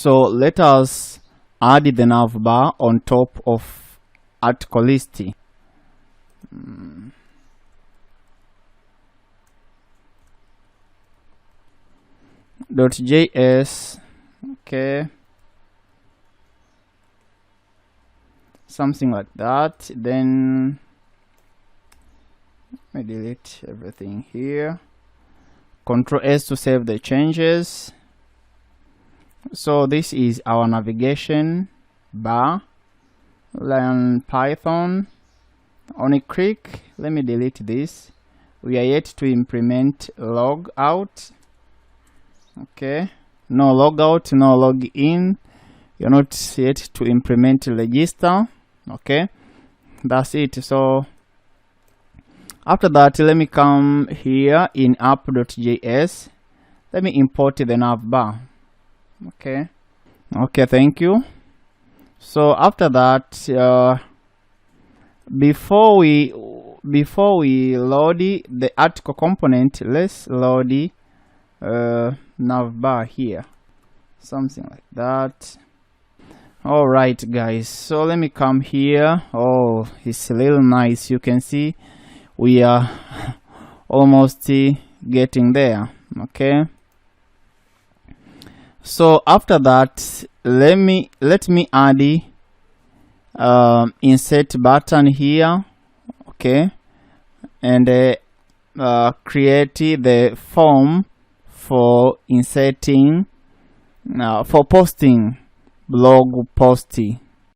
So let us add the navbar on top of article list. .js, okay, something like that. Then I delete everything here. Control S to save the changes. So this is our navigation bar. Learn Python. Only click. Let me delete this. We are yet to implement log out. Okay, no logout, no login. You're not yet to implement register. Okay, that's it. So after that, let me come here in app.js. Let me import the navbar. Okay, thank you. So after that, before we load the article component, let's load the navbar here, something like that. All right guys, so let me come here. Oh, it's a little nice. You can see we are almost getting there. Okay, so after that, let me add the insert button here. Okay, and create the form for inserting for posting blog posting.